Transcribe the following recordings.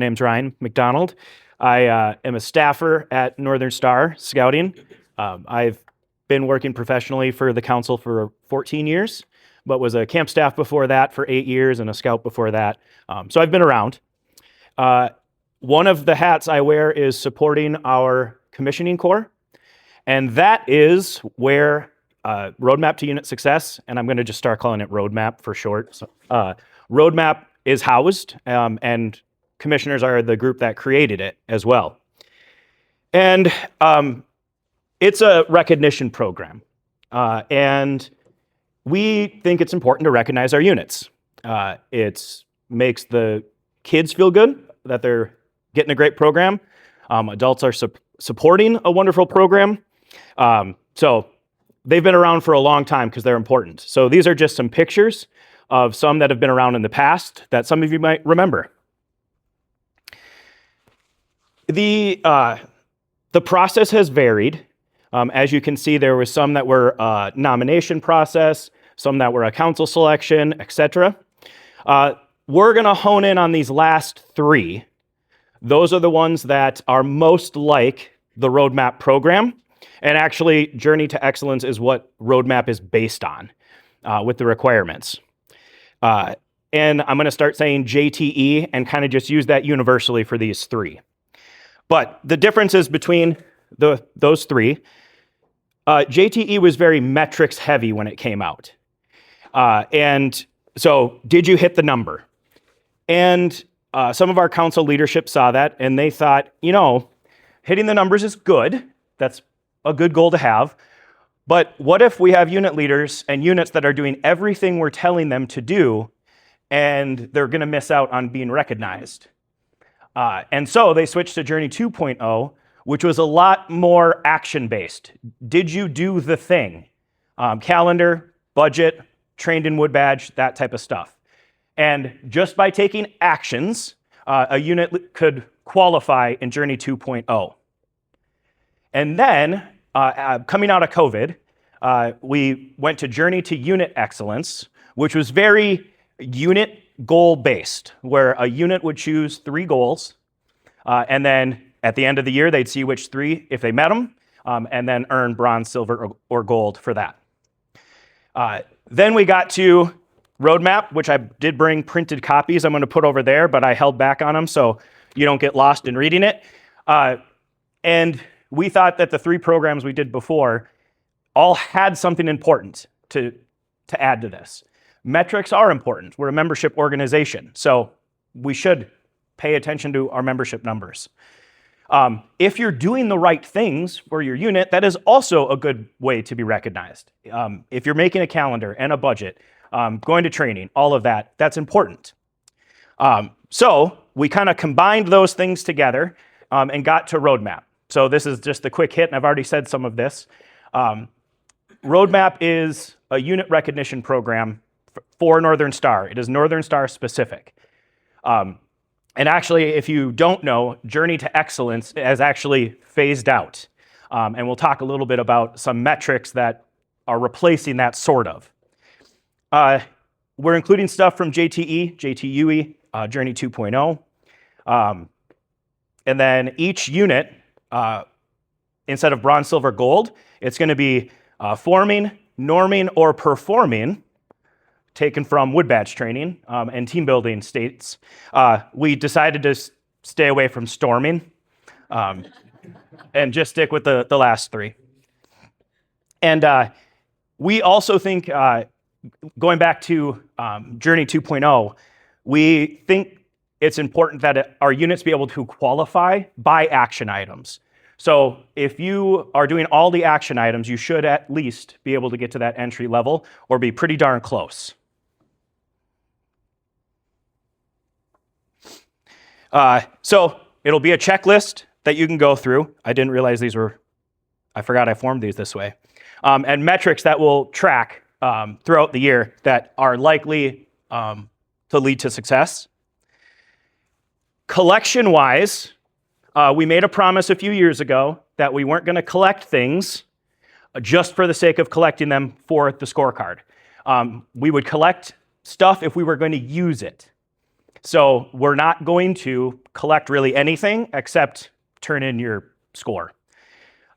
name's Ryan McDonald. I am a staffer at Northern Star Scouting. I've been working professionally for the council for 14 years, but was a camp staff before that for 8 years and a scout before that. So I've been around. One of the hats I wear is supporting our commissioning corps, and that is where Roadmap to Unit Success, and I'm going to just start calling it Roadmap for short. So, Roadmap is housed, and commissioners are the group that created it as well. And it's a recognition program, and we think it's important to recognize our units. It makes the kids feel good that they're getting a great program. Adults are supporting a wonderful program. So they've been around for a long time because they're important. So these are just some pictures of some that have been around in the past that some of you might remember. The process has varied. As you can see, there were some that were a nomination process, some that were a council selection, etc. We're going to hone in on these last three. Those are the ones that are most like the Roadmap program. And actually, Journey to Excellence is what Roadmap is based on with the requirements. And I'm going to start saying JTE and kind of just use that universally for these three. But the differences between those three, JTE was very metrics heavy when it came out. And so did you hit the number? And some of our council leadership saw that and they thought, you know, hitting the numbers is good. That's a good goal to have. But what if we have unit leaders and units that are doing everything we're telling them to do and they're going to miss out on being recognized? And so they switched to Journey 2.0, which was a lot more action-based. Did you do the thing? Calendar, budget, trained in wood badge, that type of stuff. And just by taking actions, a unit could qualify in Journey 2.0. And then, coming out of COVID, we went to Journey to Unit Excellence, which was very unit goal-based, where a unit would choose 3 goals, and then at the end of the year, they'd see which 3, if they met them, and then earn bronze, silver, or gold for that. Then we got to Roadmap, which I did bring printed copies I'm going to put over there, but I held back on them so you don't get lost in reading it. And we thought that the 3 programs we did before all had something important to add to this. Metrics are important. We're a membership organization, so we should pay attention to our membership numbers. If you're doing the right things for your unit, that is also a good way to be recognized. If you're making a calendar and a budget, going to training, all of that, that's important. So we kind of combined those things together and got to Roadmap. So this is just the quick hit, and I've already said some of this. Roadmap is a unit recognition program for Northern Star. It is Northern Star specific. And actually, if you don't know, Journey to Excellence has actually phased out. And we'll talk a little bit about some metrics that are replacing that sort of. We're including stuff from JTE, JTUE, Journey 2.0. And then each unit, instead of bronze, silver, gold, it's going to be forming, norming, or performing, taken from wood badge training and team building states. We decided to stay away from storming and just stick with the last 3. And we also think, going back to Journey 2.0, we think it's important that our units be able to qualify by action items. So if you are doing all the action items, you should at least be able to get to that entry level or be pretty darn close. So it'll be a checklist that you can go through. I didn't realize I forgot I formed these this way. And metrics that will track throughout the year that are likely to lead to success. Collection-wise, we made a promise a few years ago that we weren't going to collect things just for the sake of collecting them for the scorecard. We would collect stuff if we were going to use it. So we're not going to collect really anything except turn in your score.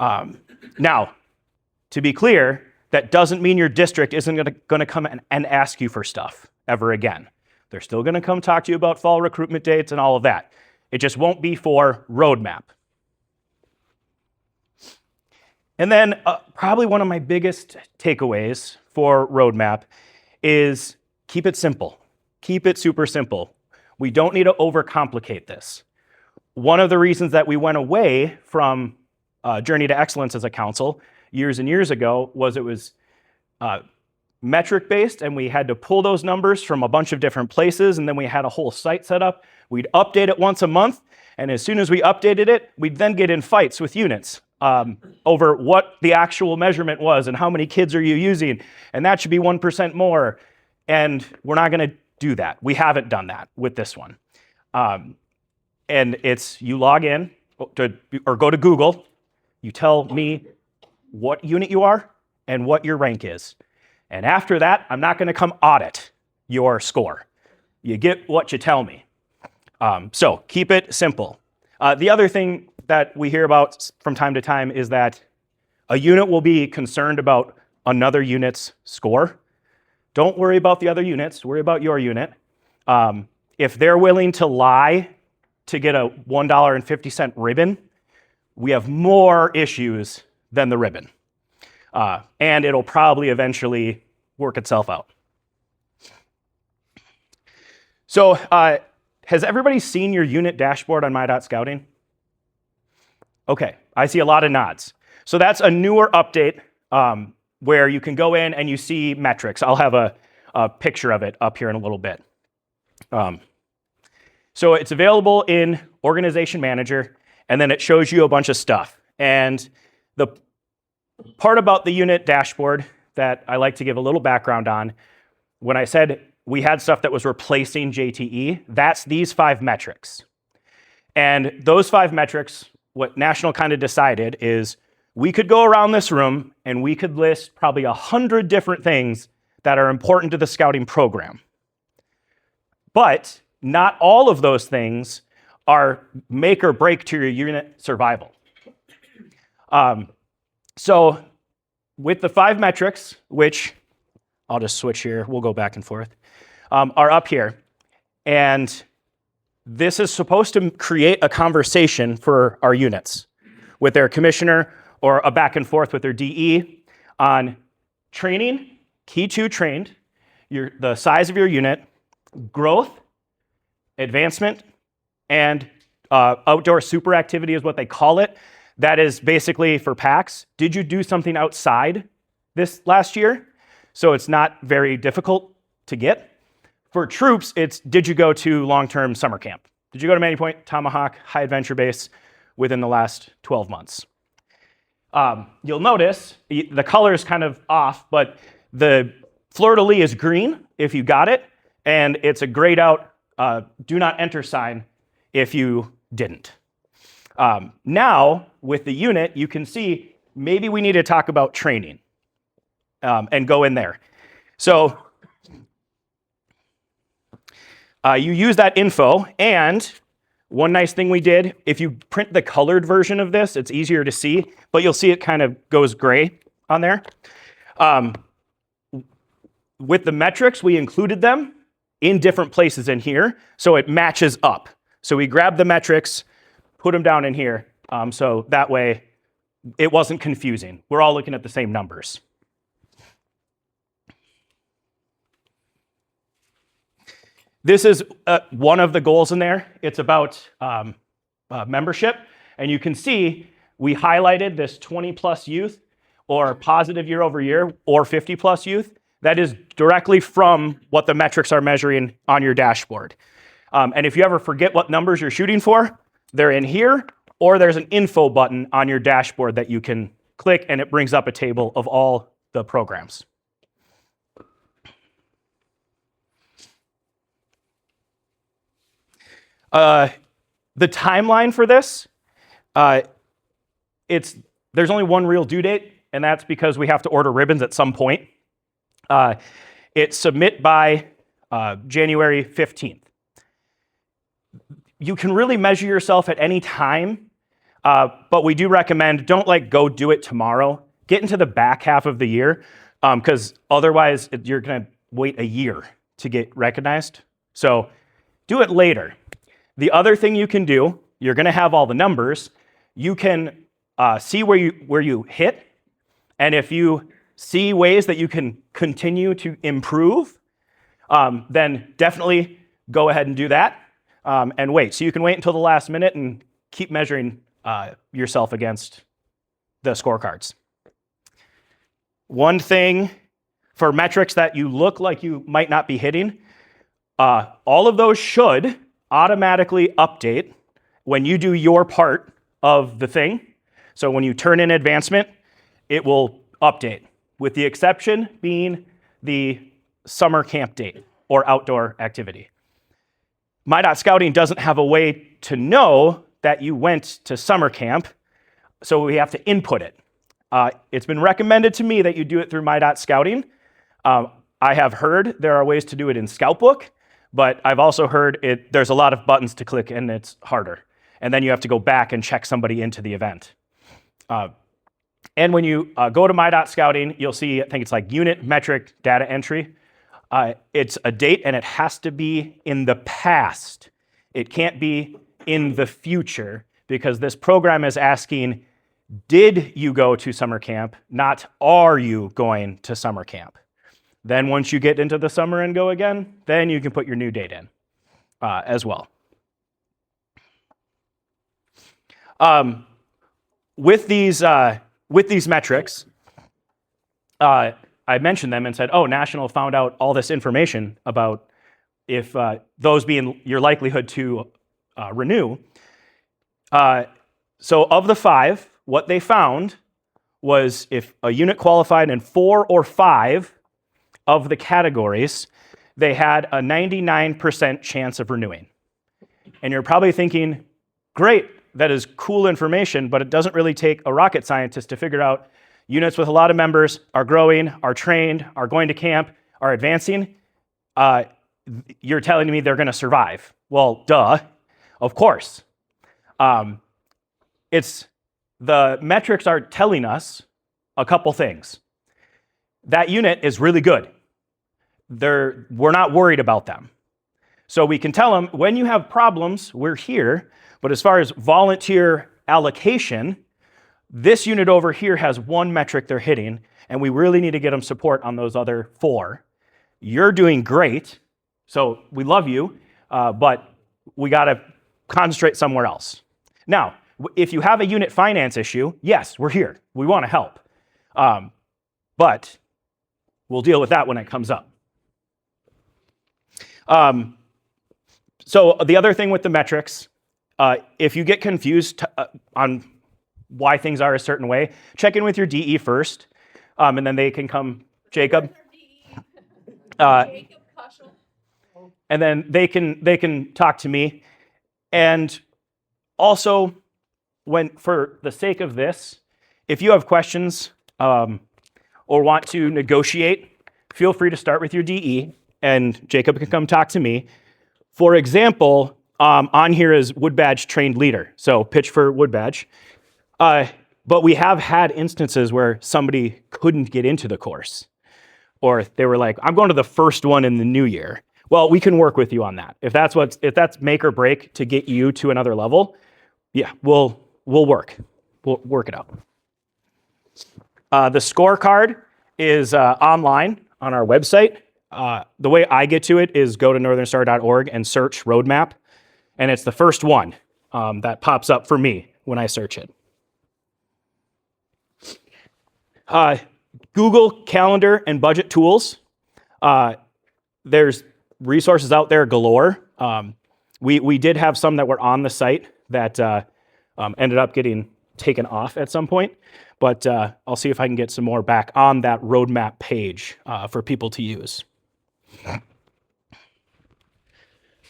Now, to be clear, that doesn't mean your district isn't going to come and ask you for stuff ever again. They're still going to come talk to you about fall recruitment dates and all of that. It just won't be for roadmap. And then probably one of my biggest takeaways for roadmap is keep it simple. Keep it super simple. We don't need to overcomplicate this. One of the reasons that we went away from Journey to Excellence as a council years and years ago was it was metric-based, and we had to pull those numbers from a bunch of different places, and then we had a whole site set up. We'd update it once a month, and as soon as we updated it, we'd then get in fights with units over what the actual measurement was and how many kids are you using, and that should be 1% more, and we're not going to do that. We haven't done that with this one. And it's you log in or go to Google, you tell me what unit you are and what your rank is. And after that, I'm not going to come audit your score. You get what you tell me. So keep it simple. The other thing that we hear about from time to time is that a unit will be concerned about another unit's score. Don't worry about the other units, worry about your unit. If they're willing to lie to get a $1.50 ribbon, we have more issues than the ribbon. And it'll probably eventually work itself out. So has everybody seen your unit dashboard on My.Scouting? Okay, I see a lot of nods. So that's a newer update where you can go in and you see metrics. I'll have a picture of it up here in a little bit. So it's available in Organization Manager, and then it shows you a bunch of stuff. And the part about the unit dashboard that I like to give a little background on, when I said we had stuff that was replacing JTE, that's these 5 metrics. And those 5 metrics, what National kind of decided is we could go around this room and we could list probably 100 different things that are important to the scouting program. But not all of those things are make or break to your unit survival. So with the 5 metrics, which I'll just switch here, we'll go back and forth, are up here. And this is supposed to create a conversation for our units with their commissioner or a back and forth with their DE on training, key 2 trained, the size of your unit, growth, advancement, and outdoor super activity is what they call it. That is basically for PACs. Did you do something outside this last year? So it's not very difficult to get. For troops, it's did you go to long-term summer camp? Did you go to Manny Point, Tomahawk, High Adventure Base within the last 12 months? You'll notice the color is kind of off, but the fleur-de-lis is green if you got it, and it's a grayed out do not enter sign if you didn't. Now, with the unit, you can see maybe we need to talk about training and go in there. So you use that info, and one nice thing we did, if you print the colored version of this, it's easier to see, but you'll see it kind of goes gray on there. With the metrics, we included them in different places in here, so it matches up. So we grabbed the metrics, put them down in here, so that way it wasn't confusing. We're all looking at the same numbers. This is one of the goals in there. It's about membership, and you can see we highlighted this 20 plus youth or positive year over year or 50 plus youth. That is directly from what the metrics are measuring on your dashboard. And if you ever forget what numbers you're shooting for, they're in here, or there's an info button on your dashboard that you can click, and it brings up a table of all the programs. The timeline for this, there's only one real due date, and that's because we have to order ribbons at some point. It's submit by January 15th. You can really measure yourself at any time, but we do recommend don't go do it tomorrow. Get into the back half of the year, because otherwise you're going to wait a year to get recognized. So do it later. The other thing you can do, you're going to have all the numbers. You can see where you hit, and if you see ways that you can continue to improve, then definitely go ahead and do that, and wait. So you can wait until the last minute and keep measuring yourself against the scorecards. One thing for metrics that you look like you might not be hitting, all of those should automatically update when you do your part of the thing. So when you turn in advancement, it will update, with the exception being the summer camp date or outdoor activity. My.Scouting doesn't have a way to know that you went to summer camp, so we have to input it. It's been recommended to me that you do it through My.Scouting. I have heard there are ways to do it in Scoutbook, but I've also heard there's a lot of buttons to click and it's harder. And then you have to go back and check somebody into the event. And when you go to My.Scouting, you'll see, I think it's like unit metric data entry. It's a date and it has to be in the past. It can't be in the future, because this program is asking, did you go to summer camp, not are you going to summer camp? Then once you get into the summer and go again, then you can put your new date in as well. With these metrics, I mentioned them and said, oh, National found out all this information about if those being your likelihood to renew. So of the 5, what they found was if a unit qualified in 4 or 5 of the categories, they had a 99% chance of renewing. And you're probably thinking, great, that is cool information, but it doesn't really take a rocket scientist to figure out units with a lot of members are growing, are trained, are going to camp, are advancing. You're telling me they're going to survive. Well, duh, of course. The metrics are telling us a couple things. That unit is really good. We're not worried about them. So we can tell them, when you have problems, we're here. But as far as volunteer allocation, this unit over here has 1 metric they're hitting, and we really need to get them support on those other 4. You're doing great, so we love you, but we got to concentrate somewhere else. Now, if you have a unit finance issue, yes, we're here. We want to help. But we'll deal with that when it comes up. So the other thing with the metrics, if you get confused on why things are a certain way, check in with your DE first, and then they can come, Jacob. And then they can talk to me. And also, for the sake of this, if you have questions or want to negotiate, feel free to start with your DE, and Jacob can come talk to me. For example, on here is Wood Badge trained leader, so pitch for Wood Badge. But we have had instances where somebody couldn't get into the course, or they were like, I'm going to the first one in the new year. Well, we can work with you on that. If that's make or break to get you to another level, yeah, we'll work. We'll work it out. The scorecard is online on our website. The way I get to it is go to northernstar.org and search roadmap, and it's the first one that pops up for me when I search it. Google Calendar and budget tools. There's resources out there galore. We did have some that were on the site that ended up getting taken off at some point, but I'll see if I can get some more back on that roadmap page for people to use.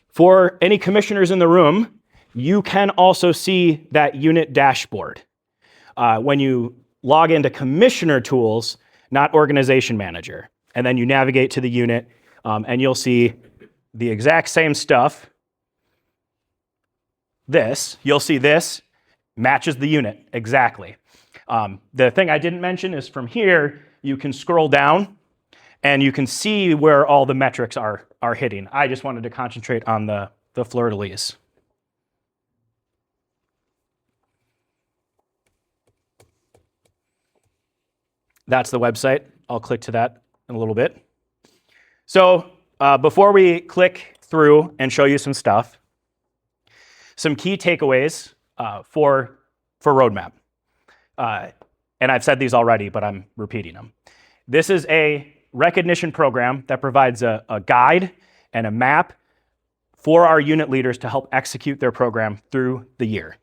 For any commissioners in the room, you can also see that unit dashboard. When you log into Commissioner Tools, not Organization Manager, and then you navigate to the unit, and you'll see the exact same stuff this, you'll see this matches the unit exactly. The thing I didn't mention is from here, you can scroll down and you can see where all the metrics are hitting. I just wanted to concentrate on the fleur-de-lis. That's the website. I'll click to that in a little bit. So before we click through and show you some stuff, some key takeaways for roadmap. And I've said these already, but I'm repeating them. This is a recognition program that provides a guide and a map for our unit leaders to help execute their program through the year.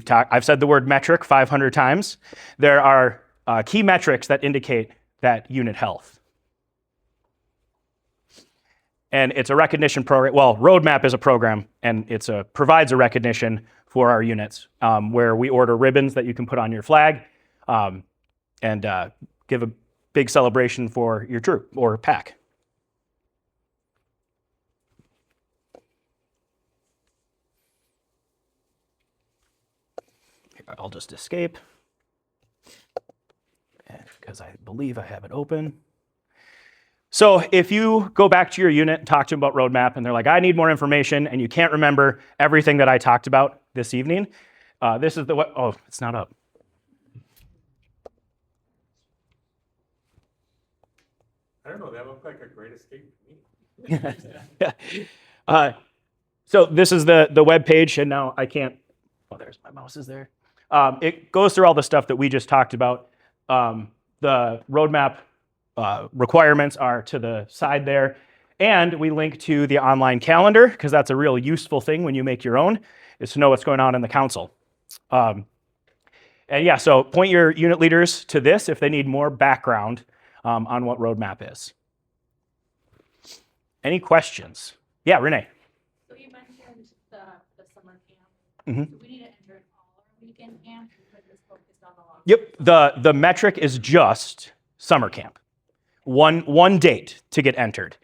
I've said the word metric 500 times. There are key metrics that indicate that unit health. And it's a recognition program. Well, Roadmap is a program, and it provides a recognition for our units where we order ribbons that you can put on your flag and give a big celebration for your troop or pack. I'll just escape because I believe I have it open. So if you go back to your unit and talk to them about Roadmap and they're like, I need more information, and you can't remember everything that I talked about this evening, this is oh, it's not up. I don't know, that looked like a great escape to me. So this is the web page, and now I can't, oh, there's my mouse is there. It goes through all the stuff that we just talked about. The Roadmap requirements are to the side there. And we link to the online calendar, because that's a real useful thing when you make your own, is to know what's going on in the council. And yeah, so point your unit leaders to this if they need more background on what Roadmap is. Any questions? Yeah, Renee. So you mentioned the summer camp. Mm-hmm. Do we need to enter in all our weekend camps, because it's focused on the long? Yep, the metric is just summer camp. One date to get entered.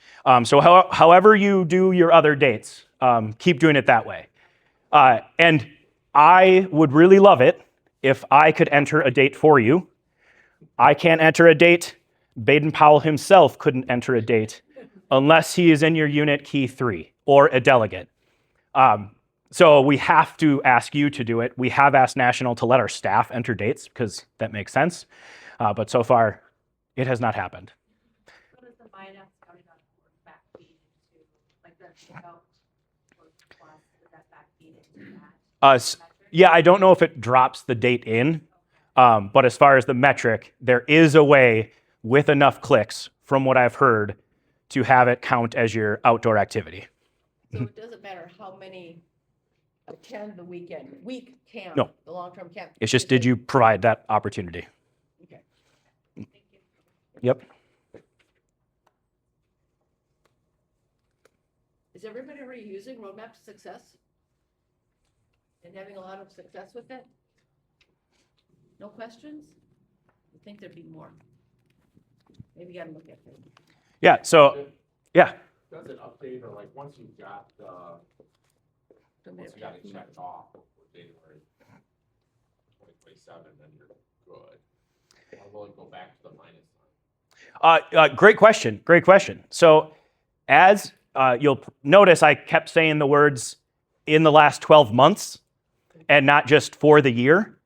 So however you do your other dates, keep doing it that way. And I would really love it if I could enter a date for you. I can't enter a date. Baden-Powell himself couldn't enter a date unless he is in your unit key 3 or a delegate. So we have to ask you to do it. We have asked National to let our staff enter dates because that makes sense. But so far, it has not happened. What does the minus scouting on back feed into, like the scout work plus, does that back feed into that? Yeah, I don't know if it drops the date in, but as far as the metric, there is a way with enough clicks, from what I've heard, to have it count as your outdoor activity. So it doesn't matter how many attend the week camp, No. the long-term camp? It's just, did you provide that opportunity? Okay. Thank you. Yep. Is everybody already using Roadmap to Success? And having a lot of success with it? No questions? I think there'd be more. Maybe you gotta look at it. Yeah, so, yeah. Does it update, or like once you got it checked off for January 2027, then you're good? Or will it go back to the minus sign? Great question. So as you'll notice, I kept saying the words in the last 12 months and not just for the year.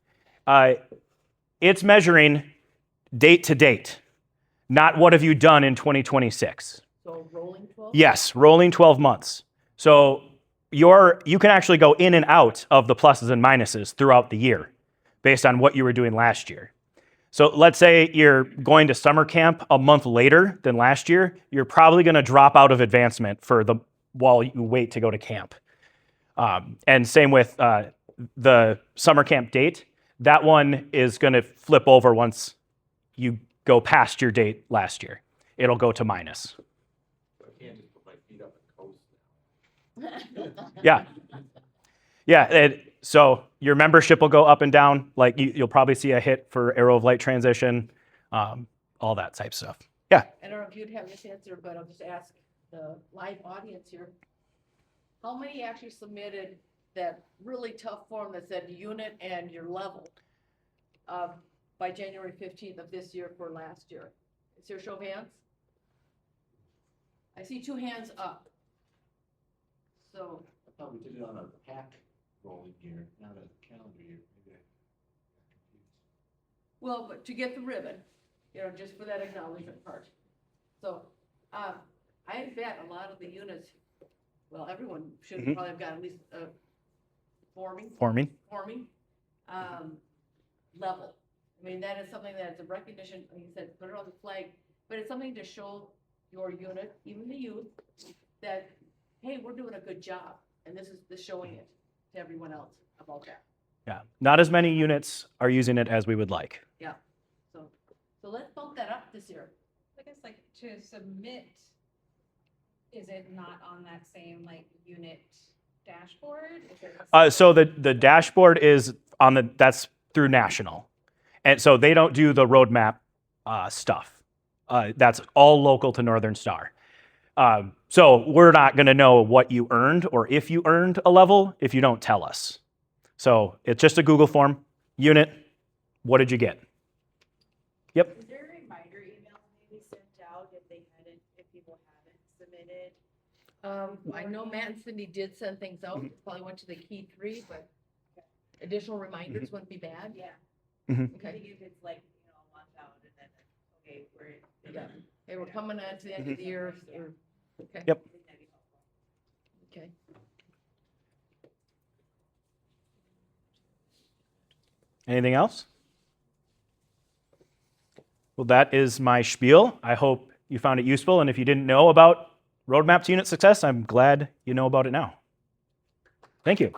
It's measuring date to date, not what have you done in 2026. So rolling 12? Yes, rolling 12 months. So you can actually go in and out of the pluses and minuses throughout the year based on what you were doing last year. So let's say you're going to summer camp a month later than last year, you're probably going to drop out of advancement while you wait to go to camp. And same with the summer camp date. That one is going to flip over once you go past your date last year. It'll go to minus. I can't just put my feet up and coast now. Yeah. Yeah. So your membership will go up and down. Like you'll probably see a hit for Arrow of Light transition, all that type of stuff. Yeah. I don't know if you'd have this answer, but I'll just ask the live audience here. how many actually submitted that really tough form that said unit and your level by January 15th of this year for last year? Is there a show of hands? I see 2 hands up. So, I thought we did it on a pack rolling year, not a calendar year. Maybe I got confused. well, but to get the ribbon, just for that acknowledgement part. So, I bet a lot of the units, well, everyone should Mhm. probably have got at least a forming level. I mean, that is something that's a recognition, like you said, put it on the flag, but it's something to show your unit, even the youth, that, hey, we're doing a good job, and this is the showing it to everyone else about that. Yeah, not as many units are using it as we would like. Yeah, so let's bump that up this year. I guess like to submit, is it not on that same like unit dashboard? Is it So the dashboard is on that's through national. And so they don't do the roadmap stuff. That's all local to Northern Star. So we're not going to know what you earned or if you earned a level if you don't tell us. So it's just a Google form, unit, what did you get? Yep. Is there reminder emails maybe sent out if people haven't submitted? I know Matt and Cindy did send things out, probably went to the key 3, but additional reminders wouldn't be bad. Yeah. Mhm. I Okay, think if it's like, a month out and then, okay, we're. yeah, hey, we're coming on to the end of the year, or, okay. Yep. I think that'd be helpful. Okay. Anything else? Well, that is my spiel. I hope you found it useful. And if you didn't know about roadmap to unit success, I'm glad you know about it now. Thank you.